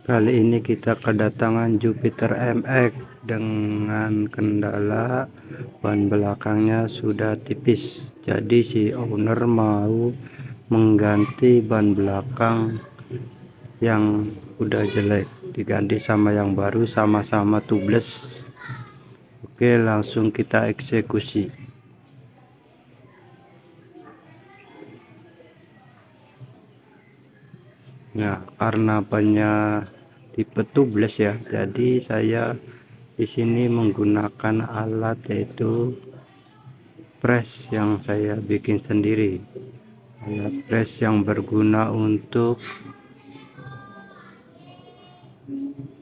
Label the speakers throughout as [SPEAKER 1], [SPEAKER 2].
[SPEAKER 1] Kali ini kita kedatangan Jupiter MX dengan kendala ban belakangnya sudah tipis. Jadi si owner mau mengganti ban belakang yang udah jelek, diganti sama yang baru, sama-sama tubeless. Oke, langsung kita eksekusi. Nah, karena banyak tipe tubeless ya, jadi saya di sini menggunakan alat yaitu press yang saya bikin sendiri. Alat press yang berguna untuk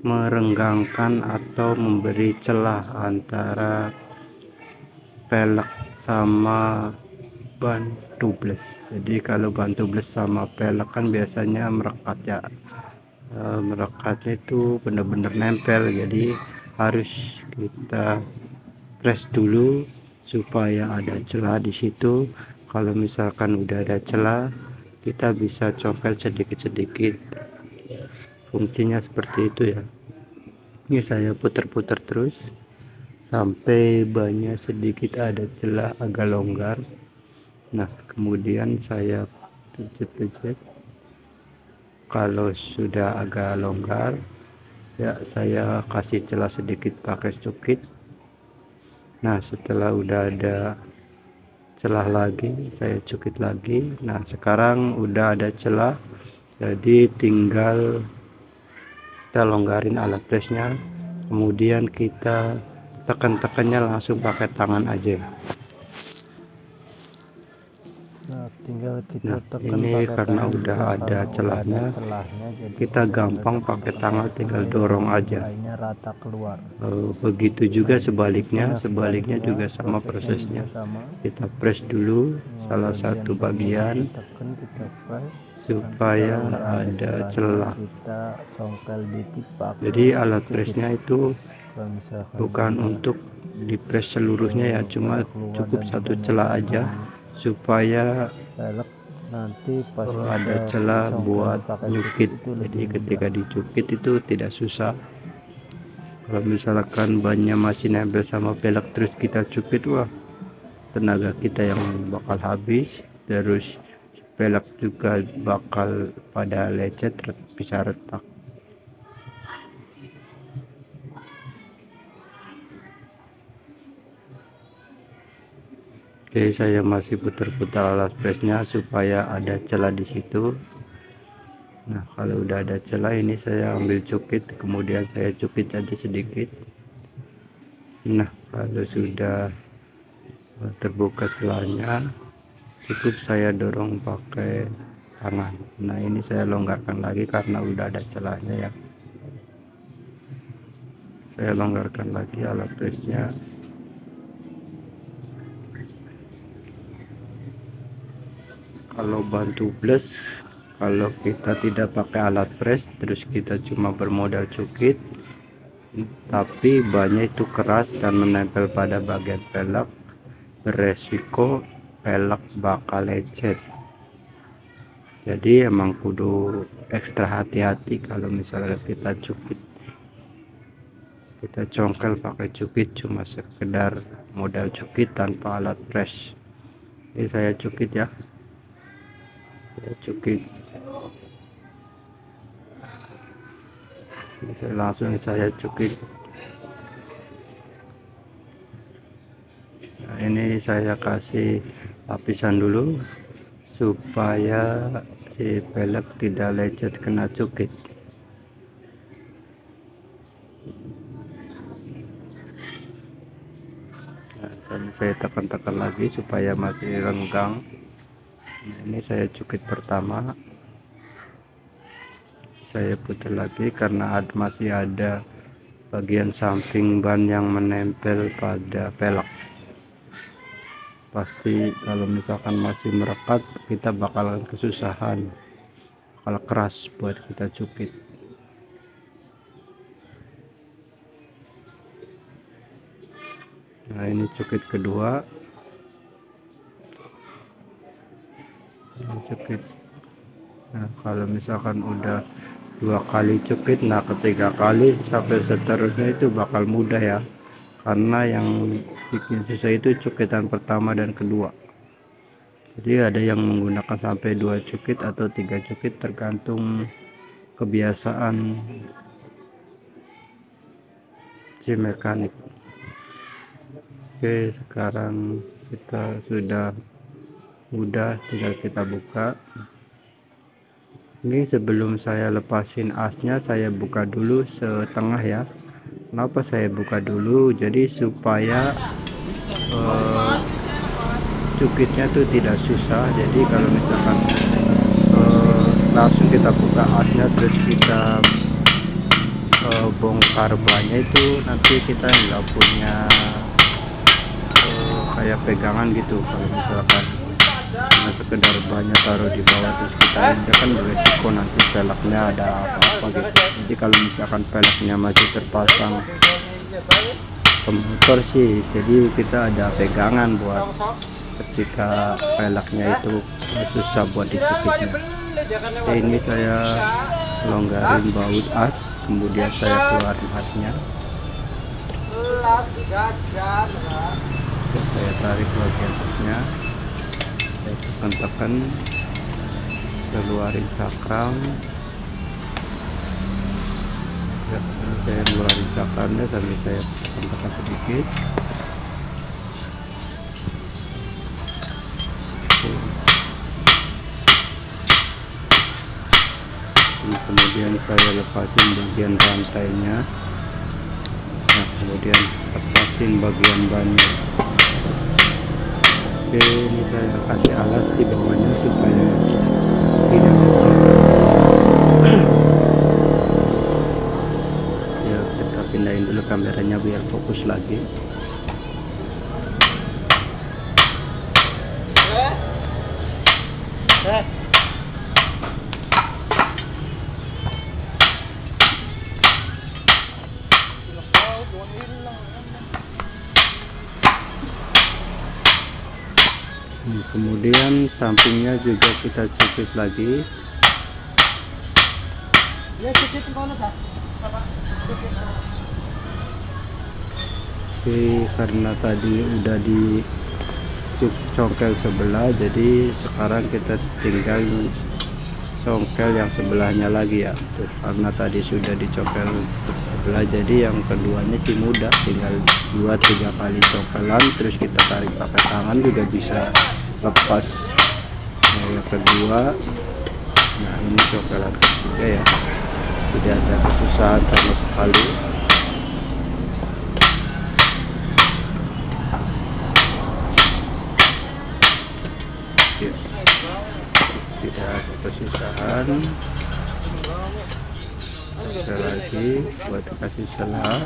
[SPEAKER 1] merenggangkan atau memberi celah antara pelek sama ban tubeless. Jadi kalau ban tubeless sama pelek kan biasanya merekat ya, merekatnya itu benar-benar nempel, jadi harus kita press dulu supaya ada celah di situ. Kalau misalkan udah ada celah, kita bisa congkel sedikit-sedikit. Fungsinya seperti itu ya. Ini saya putar-putar terus sampai banyak sedikit ada celah agak longgar. Nah, kemudian saya pijit-pijit. Kalau sudah agak longgar ya, saya kasih celah sedikit pakai cukit. Nah, setelah udah ada celah lagi, saya cukit lagi. Nah, sekarang udah ada celah, jadi tinggal kita longgarin alat pressnya, kemudian kita tekan-tekannya langsung pakai tangan aja.
[SPEAKER 2] Nah, tinggal
[SPEAKER 1] Nah,
[SPEAKER 2] kita tekan
[SPEAKER 1] ini
[SPEAKER 2] pakai
[SPEAKER 1] karena
[SPEAKER 2] tangan
[SPEAKER 1] udah
[SPEAKER 2] juga,
[SPEAKER 1] ada
[SPEAKER 2] karena
[SPEAKER 1] celahnya,
[SPEAKER 2] udah ada celahnya, jadi
[SPEAKER 1] kita
[SPEAKER 2] kita tinggal
[SPEAKER 1] gampang
[SPEAKER 2] tekan
[SPEAKER 1] pakai tangan, tinggal
[SPEAKER 2] supaya
[SPEAKER 1] dorong aja.
[SPEAKER 2] airnya rata keluar.
[SPEAKER 1] Begitu juga
[SPEAKER 2] Nah,
[SPEAKER 1] sebaliknya
[SPEAKER 2] sebaliknya
[SPEAKER 1] juga sama prosesnya.
[SPEAKER 2] juga sama.
[SPEAKER 1] Kita press dulu salah satu bagian
[SPEAKER 2] kita tekan, kita press,
[SPEAKER 1] supaya ada celah.
[SPEAKER 2] kita congkel dikit pakai
[SPEAKER 1] Jadi alat
[SPEAKER 2] cukit.
[SPEAKER 1] pressnya itu
[SPEAKER 2] Kalau misalkan
[SPEAKER 1] bukan untuk dipres seluruhnya ya, cuma cukup satu celah aja supaya
[SPEAKER 2] pelek, nanti pas
[SPEAKER 1] ada
[SPEAKER 2] kita
[SPEAKER 1] celah buat
[SPEAKER 2] pakai
[SPEAKER 1] nyukit.
[SPEAKER 2] itu
[SPEAKER 1] Jadi
[SPEAKER 2] lebih
[SPEAKER 1] ketika
[SPEAKER 2] mudah.
[SPEAKER 1] dicukit itu tidak susah. Kalau misalkan bannya masih nempel sama pelek terus kita cukit, wah, tenaga kita yang bakal habis, terus pelek juga bakal pada lecet, bisa retak. Oke, saya masih putar-putar alat pressnya supaya ada celah di situ. Nah, kalau udah ada celah ini saya ambil cukit, kemudian saya cukit aja sedikit. Nah, kalau sudah terbuka celahnya, cukup saya dorong pakai tangan. Nah, ini saya longgarkan lagi karena udah ada celahnya ya. Saya longgarkan lagi alat pressnya. Kalau ban tubeless, kalau kita tidak pakai alat press terus kita cuma bermodal cukit, tapi bannya itu keras dan menempel pada bagian pelek, beresiko pelek bakal lecet. Jadi emang kudu ekstra hati-hati kalau misalnya kita cukit, kita congkel pakai cukit cuma sekedar modal cukit tanpa alat press. Ini saya cukit ya, saya cukit. Langsung saya cukit. Nah, ini saya kasih lapisan dulu supaya si pelek tidak lecet kena cukit. Nah, saya tekan-tekan lagi supaya masih renggang. Nah, ini saya cukit pertama, saya putar lagi karena masih ada bagian samping ban yang menempel pada pelek. Pasti kalau misalkan masih merekat, kita bakalan kesusahan, bakal keras buat kita cukit. Nah, ini cukit kedua, ini cukit. Nah, kalau misalkan udah 2 kali cukit. Nah ketiga kali sampai seterusnya itu bakal mudah ya, karena yang bikin susah itu cukitan pertama dan kedua. Jadi ada yang menggunakan sampai 2 cukit atau 3 cukit, tergantung kebiasaan si mekanik. Oke, sekarang kita sudah mudah, tinggal kita buka. Ini sebelum saya lepasin asnya, saya buka dulu setengah ya. Kenapa saya buka dulu? Jadi supaya cukitnya tuh tidak susah. Jadi kalau misalkan langsung kita buka asnya terus kita bongkar bannya, itu nanti kita nggak punya kayak pegangan gitu. Kalau misalkan cuma sekedar banyak taruh di bawah terus kita injak, kan beresiko nanti peleknya ada apa-apa gitu. Jadi kalau misalkan peleknya masih terpasang ke motor sih, jadi kita ada pegangan buat ketika peleknya itu susah buat dicukitnya. Oke, ini saya longgarin baut as, kemudian saya keluarin asnya. Oke, saya tarik bagian asnya, saya tekan-tekan, keluarin cakram ya. Saya keluarin cakramnya sambil saya tekan-tekan sedikit. Kemudian saya lepasin bagian rantainya. Nah kemudian lepasin bagian bannya. Oke, ini saya kasih alas di bawahnya supaya tidak lecet. Ya, kita pindahin dulu kameranya biar fokus lagi. Kemudian sampingnya juga kita cukit lagi. Oke, karena tadi udah di congkel sebelah, jadi sekarang kita tinggal congkel yang sebelahnya lagi ya. Karena tadi sudah dicongkel sebelah, jadi yang keduanya sih mudah, tinggal 2-3 kali congkelan terus kita tarik pakai tangan juga bisa lepas. Nah yang kedua, nah ini congkelan ketiga ya, tidak ada kesusahan sama sekali. Ya, tidak ada kesusahan. Sekali lagi buat kasih selah.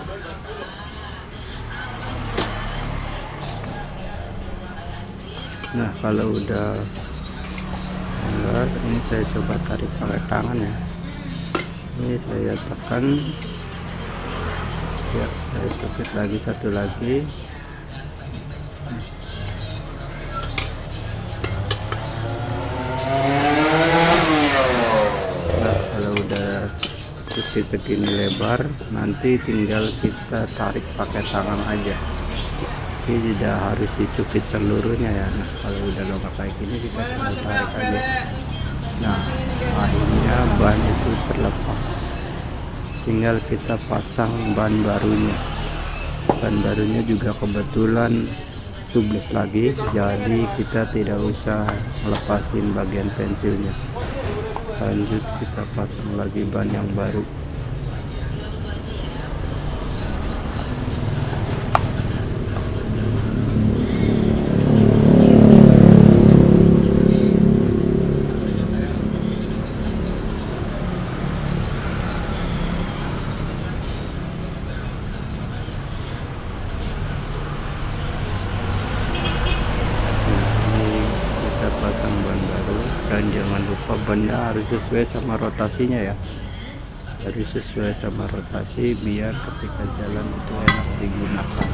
[SPEAKER 1] Nah kalau udah enggak, ini saya coba tarik pakai tangan ya. Ini saya tekan ya, saya cukit lagi satu lagi. Nah kalau udah cukit segini lebar, nanti tinggal kita tarik pakai tangan aja. Ini tidak harus dicukit seluruhnya ya. Nah kalau udah longgar kayak gini kita tinggal tarik aja. Nah akhirnya ban itu terlepas, tinggal kita pasang ban barunya. Ban barunya juga kebetulan tubeless lagi, jadi kita tidak usah melepasin bagian pensilnya. Lanjut kita pasang lagi ban yang baru. Pasang ban baru, dan jangan lupa bannya harus sesuai sama rotasinya ya, harus sesuai sama rotasi biar ketika jalan itu enak digunakan.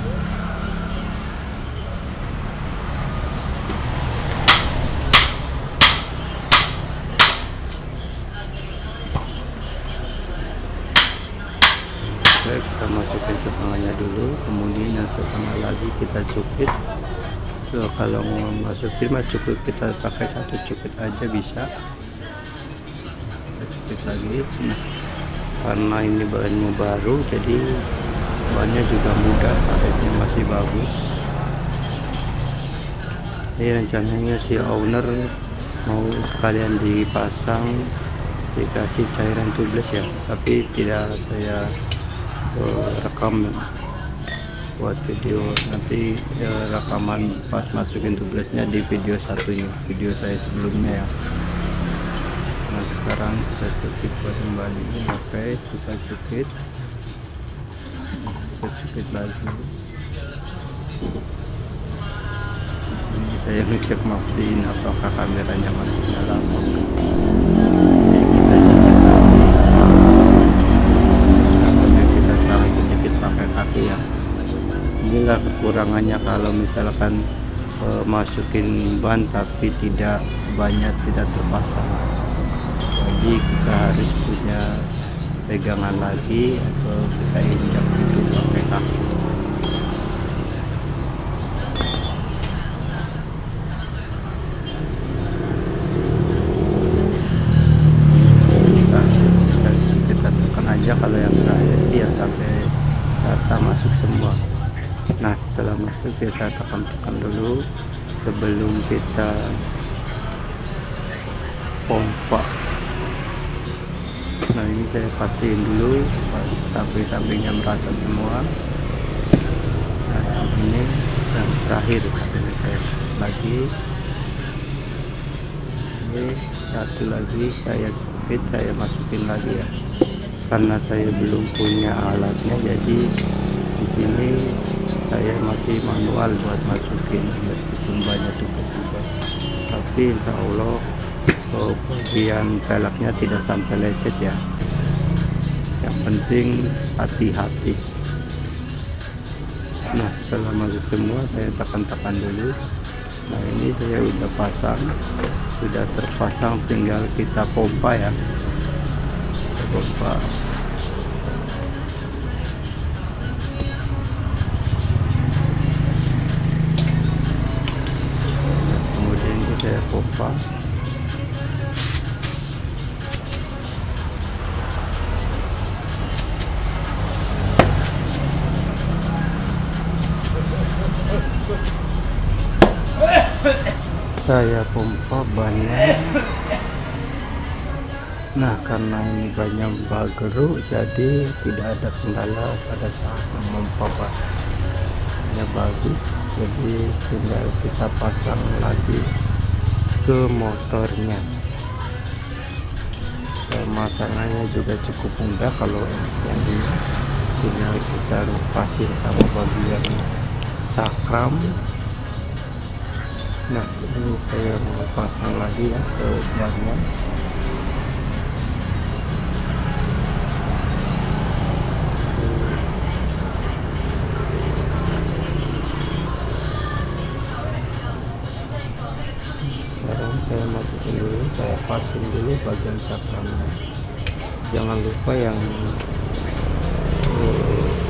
[SPEAKER 1] Oke, kita masukin setengahnya dulu, kemudian yang setengah lagi kita cupit. So, kalau mau masukin mah cukup kita pakai satu cupit aja bisa. Kita cupit lagi. Nah, karena ini bahannya baru, jadi bahannya juga mudah, karetnya masih bagus. Ini rencananya si owner mau sekalian dipasang, dikasih cairan tubeless ya, tapi tidak saya rekam buat video. Nanti rekaman pas masukin tublesnya di video satunya, video saya sebelumnya ya. Nah, sekarang kita cupit kembali. Oke, kita cupit lagi. Ini saya ngecek mastiin apakah kameranya masih nyala apa enggak. Kita tarik sedikit pakai kaki ya. Inilah kekurangannya kalau misalkan masukin ban tapi tidak banyak, tidak terpasang. Jadi kita harus punya pegangan lagi atau kita injak itu pakai kaki. Kita tekan aja kalau yang terakhir ya sampai data masuk semua. Nah, setelah masuk kita tekan-tekan dulu sebelum kita pompa. Nah, ini saya pastiin dulu samping-sampingnya merata semua. Nah, ini yang terakhir ini saya lagi. Ini satu lagi saya jepit, saya masukin lagi ya. Karena saya belum punya alatnya, jadi di sini saya masih manual buat masukin, meskipun banyak tugas juga. Tapi insya Allah bagian peleknya tidak sampai lecet ya. Yang penting hati-hati. Nah, setelah masuk semua saya tekan-tekan dulu. Nah, ini saya udah pasang, sudah terpasang, tinggal kita pompa ya. Kita pompa. Kemudian ini saya pompa. Saya pompa bannya. Nah, karena ini banyak bageru, jadi tidak ada kendala pada saat memompa bannya bagus. Jadi tinggal kita pasang lagi ke motornya. Pemasangannya juga cukup mudah kalau yang ini tinggal kita lepasin sama bagian cakram. Nah, ini saya mau pasang lagi ya ke bannya. Sekarang saya masukin dulu, saya pasin dulu bagian cakramnya. Jangan lupa yang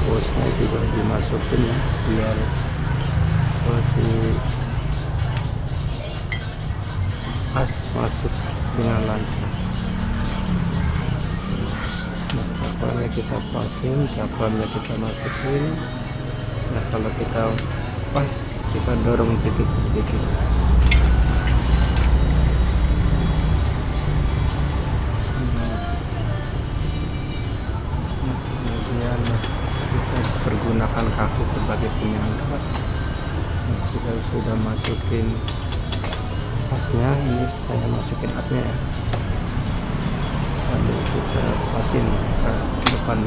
[SPEAKER 1] bosnya juga dimasukin ya, biar masih pas masuk dengan lancar. Nah, cakramnya kita pasin, cakramnya kita masukin. Nah, kalau kita pas, kita dorong sedikit. Nah, kemudian kita pergunakan kaki sebagai penyangga. Nah, kita sudah masukin asnya, ini saya masukin asnya ya. Lalu kita pasin ke depan,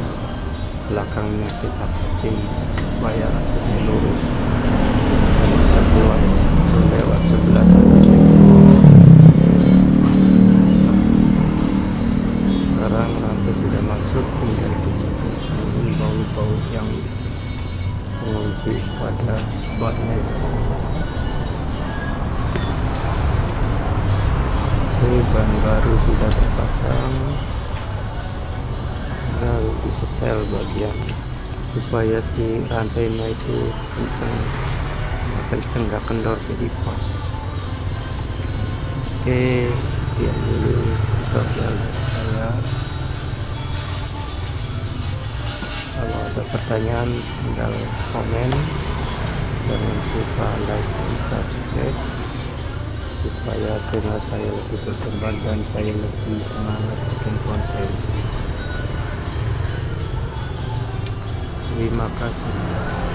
[SPEAKER 1] belakangnya kita pasin supaya asnya lurus dan kita keluar lewat sebelah sana. Sekarang nanti sudah masuk, tinggal kita cium bau-bau yang mengunci pada batnya. Ban baru sudah terpasang, tinggal disetel bagian supaya si rantainya itu kenceng gak kendor, jadi pas. Oke, sekian dulu tutorial saya. Kalau ada pertanyaan tinggal komen, jangan lupa like dan subscribe supaya channel saya lebih berkembang dan saya lebih semangat bikin konten. Terima kasih.